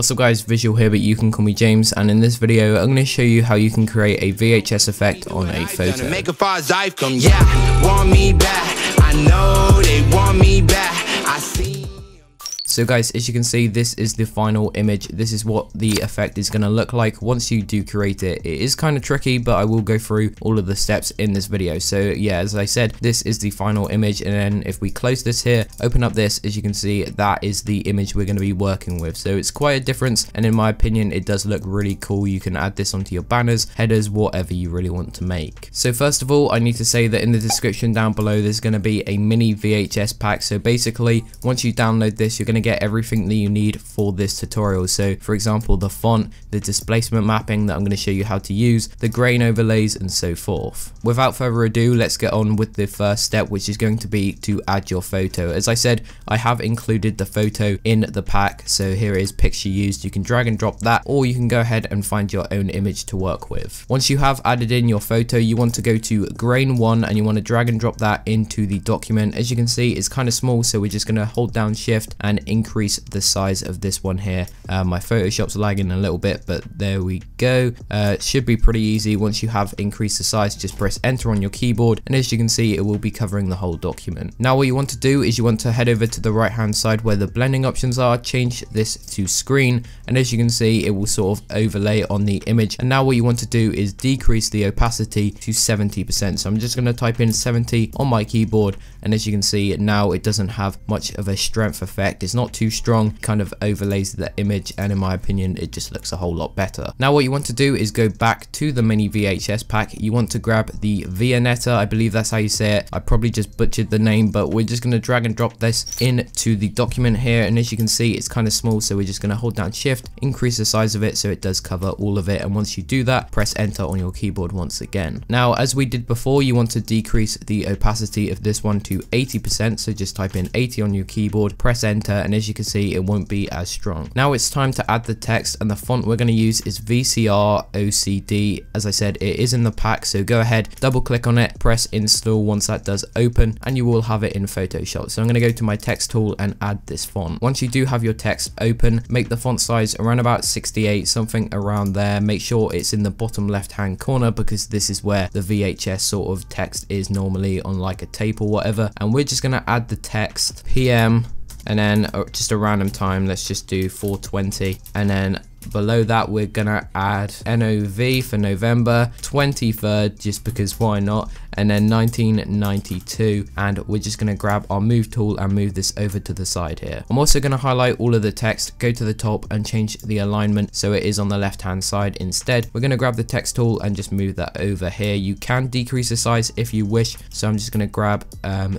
What's up guys, Visual here, but you can call me James, and in this video I'm going to show you how you can create a VHS effect on a photo. So guys, as you can see, this is the final image. This is what the effect is going to look like once you do create it. It is kind of tricky, but I will go through all of the steps in this video. So yeah, as I said, this is the final image, and then if we close this here, open up this, as you can see, that is the image we're going to be working with. So it's quite a difference, and in my opinion, it does look really cool. You can add this onto your banners, headers, whatever you really want to make. So first of all, I need to say that in the description down below, there's going to be a mini VHS pack. So basically, once you download this, you're going to get everything that you need for this tutorial. So for example, the font, the displacement mapping that I'm going to show you how to use, the grain overlays, and so forth. Without further ado, let's get on with the first step, which is going to be to add your photo. As I said, I have included the photo in the pack, so here it is, picture used. You can drag and drop that, or you can go ahead and find your own image to work with. Once you have added in your photo, you want to go to grain 1 and you want to drag and drop that into the document. As you can see, it's kind of small, so we're just going to hold down shift and increase the size of this one here. My Photoshop's lagging a little bit, but there we go. It should be pretty easy. Once you have increased the size, just press enter on your keyboard, and as you can see, it will be covering the whole document. Now what you want to do is you want to head over to the right hand side where the blending options are, change this to screen, and as you can see, it will sort of overlay on the image. And now what you want to do is decrease the opacity to 70%. So I'm just going to type in 70 on my keyboard, and as you can see, now it doesn't have much of a strength effect. It's not too strong, kind of overlays the image, and in my opinion, it just looks a whole lot better. Now what you want to do is go back to the mini VHS pack. You want to grab the Vianetta, I believe that's how you say it. I probably just butchered the name, but we're just going to drag and drop this into the document here, and as you can see, it's kind of small, so we're just going to hold down shift, increase the size of it so it does cover all of it, and once you do that, press enter on your keyboard once again. Now as we did before, you want to decrease the opacity of this one to 80%, so just type in 80 on your keyboard, press enter, and as you can see, it won't be as strong. Now it's time to add the text, and the font we're going to use is VCR OCD. As I said, it is in the pack, so go ahead, double click on it, press install once that does open, and you will have it in Photoshop. So I'm going to go to my text tool and add this font. Once you do have your text open, make the font size around about 68, something around there. Make sure it's in the bottom left hand corner, because this is where the VHS sort of text is normally on like a tape or whatever. And we're just going to add the text PM, and then just a random time, let's just do 420, and then below that we're gonna add NOV for November 23rd, just because why not, and then 1992, and we're just gonna grab our move tool and move this over to the side here. I'm also gonna highlight all of the text, go to the top and change the alignment so it is on the left hand side instead. We're gonna grab the text tool and just move that over here. You can decrease the size if you wish, so I'm just gonna grab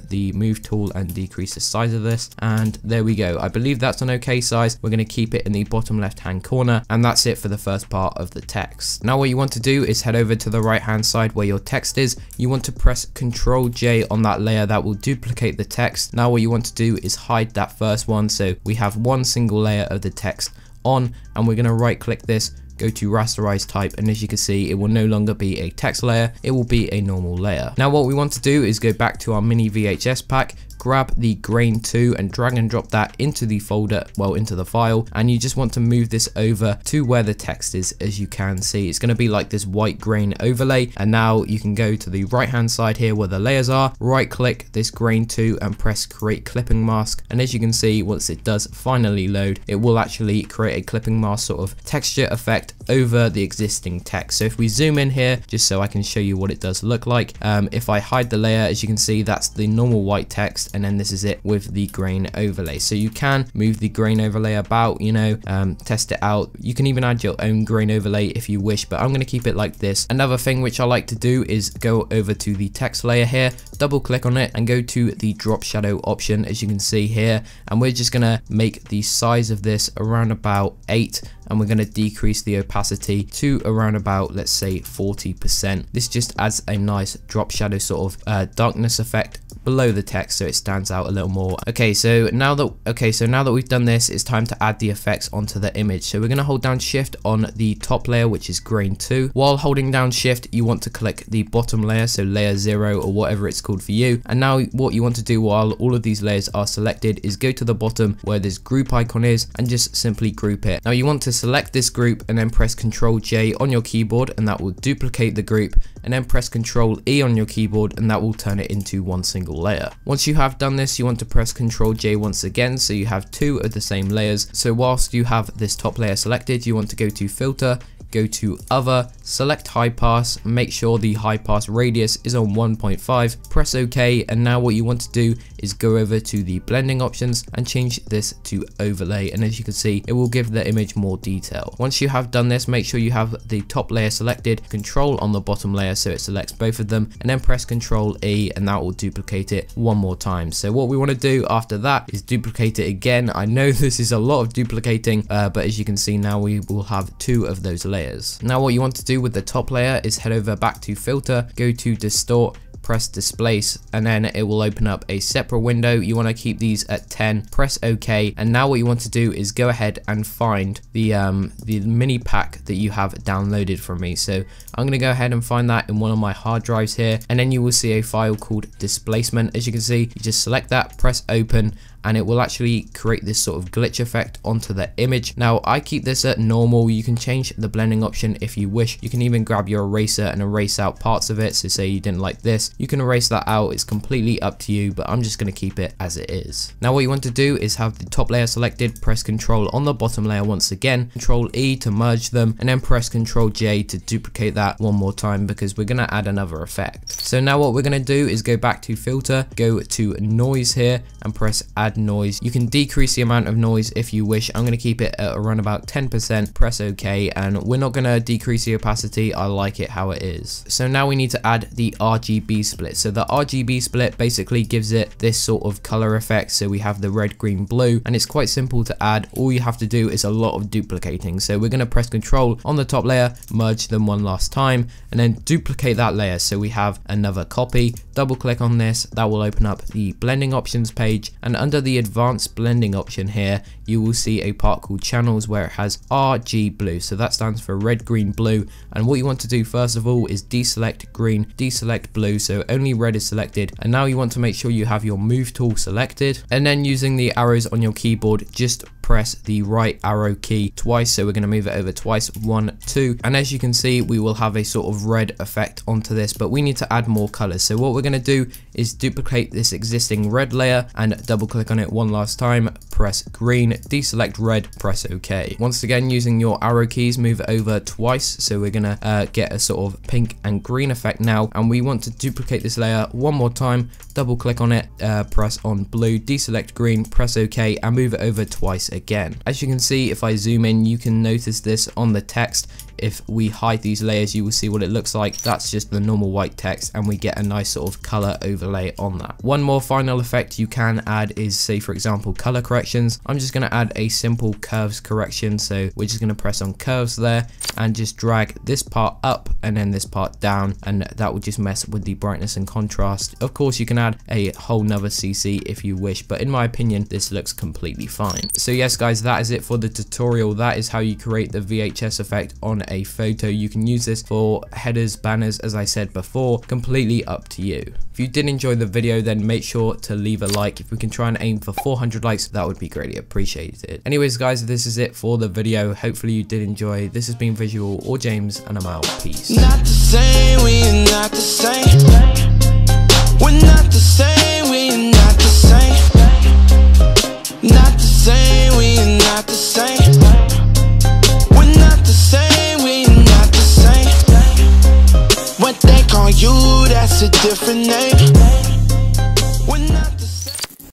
the move tool and decrease the size of this, and there we go. I believe that's an okay size. We're gonna keep it in the bottom left hand corner, and that's it for the first part of the text. Now what you want to do is head over to the right hand side where your text is. You want to press Ctrl J on that layer, that will duplicate the text. Now what you want to do is hide that first one, so we have one single layer of the text on, and we're going to right click this, go to rasterize type, and as you can see, it will no longer be a text layer, it will be a normal layer. Now what we want to do is go back to our mini VHS pack, grab the grain 2 and drag and drop that into the folder, well, into the file, and you just want to move this over to where the text is. As you can see, it's going to be like this white grain overlay, and now you can go to the right hand side here where the layers are, right click this grain 2 and press create clipping mask, and as you can see, once it does finally load, it will actually create a clipping mask sort of texture effect over the existing text. So if we zoom in here, just so I can show you what it does look like, if I hide the layer, as you can see, that's the normal white text, and then this is it with the grain overlay. So you can move the grain overlay about, you know, test it out. You can even add your own grain overlay if you wish, but I'm going to keep it like this. Another thing which I like to do is go over to the text layer here, double click on it and go to the drop shadow option, as you can see here, and we're just going to make the size of this around about 8, and we're going to decrease the opacity to around about, let's say, 40%. This just adds a nice drop shadow sort of darkness effect below the text, so it stands out a little more. Okay, so now that we've done this, it's time to add the effects onto the image. So we're going to hold down shift on the top layer, which is grain 2. While holding down shift, you want to click the bottom layer, so layer 0 or whatever it's called for you. And now what you want to do while all of these layers are selected is go to the bottom where this group icon is and just simply group it. Now you want to select this group and then press Ctrl J on your keyboard, and that will duplicate the group, and then press Ctrl E on your keyboard, and that will turn it into one single layer. Once you have done this, you want to press Ctrl J once again, so you have 2 of the same layers. So whilst you have this top layer selected, you want to go to Filter, go to Other, select High Pass, make sure the High Pass radius is on 1.5, press OK, and now what you want to do is go over to the blending options and change this to overlay, and as you can see, it will give the image more detail. Once you have done this, make sure you have the top layer selected, Control on the bottom layer so it selects both of them, and then press Ctrl E, and that will duplicate it one more time. So what we want to do after that is duplicate it again. I know this is a lot of duplicating, but as you can see, now we will have 2 of those layers. Now what you want to do with the top layer is head over back to Filter, go to Distort, press Displace, and then it will open up a separate window. You want to keep these at 10, press OK, and now what you want to do is go ahead and find the mini pack that you have downloaded from me. So I'm going to go ahead and find that in one of my hard drives here, and then you will see a file called Displacement. As you can see, you just select that, press Open, and it will actually create this sort of glitch effect onto the image. Now I keep this at normal. You can change the blending option if you wish. You can even grab your eraser and erase out parts of it. So say you didn't like this, you can erase that out. It's completely up to you, but I'm just going to keep it as it is. Now what you want to do is have the top layer selected, press Ctrl on the bottom layer once again, Ctrl E to merge them, and then press Ctrl J to duplicate that one more time because we're going to add another effect. So now what we're going to do is go back to Filter, go to Noise here, and press Add Noise. You can decrease the amount of noise if you wish. I'm going to keep it at around about 10%, press OK, and we're not going to decrease the opacity. I like it how it is. So now we need to add the RGB split. So the RGB split basically gives it this sort of color effect. So we have the red, green, blue, and it's quite simple to add. All you have to do is a lot of duplicating. So we're going to press Control on the top layer, merge them one last time, and then duplicate that layer. So we have another copy, double click on this, that will open up the blending options page, and under the advanced blending option here, you will see a part called channels where it has RG blue. So that stands for red, green, blue, and what you want to do first of all is deselect green, deselect blue, so only red is selected, and now you want to make sure you have your move tool selected, and then using the arrows on your keyboard, just press the right arrow key twice. So we're going to move it over twice, 1, 2, and as you can see, we will have a sort of red effect onto this, but we need to add more colors. So what we're going to do is duplicate this existing red layer and double click on it one last time, press green, deselect red, press OK. Once again, using your arrow keys, move it over twice. So we're going to get a sort of pink and green effect now, and we want to duplicate this layer one more time, double click on it, press on blue, deselect green, press OK, and move it over twice again. As you can see, if I zoom in, you can notice this on the text. If we hide these layers, you will see what it looks like. That's just the normal white text, and we get a nice sort of color overlay on that. One more final effect you can add is, say for example, color corrections. I'm just going to add a simple curves correction. So we're just going to press on curves there and just drag this part up and then this part down, and that will just mess with the brightness and contrast. Of course, you can add a whole nother CC if you wish, but in my opinion, this looks completely fine. So yes guys, that is it for the tutorial. That is how you create the VHS effect on a photo. You can use this for headers, banners, as I said before, completely up to you. If you did enjoy the video, then make sure to leave a like. If we can try and aim for 400 likes, that would be greatly appreciated. Anyways guys, this is it for the video. Hopefully you did enjoy. This has been Visual or James, and I'm out. Peace. Not the same, we're not the same. We're not the same, we're not the same. Not the same, we're not the same. We're not the same, we're not the same. What they call you, that's a different name.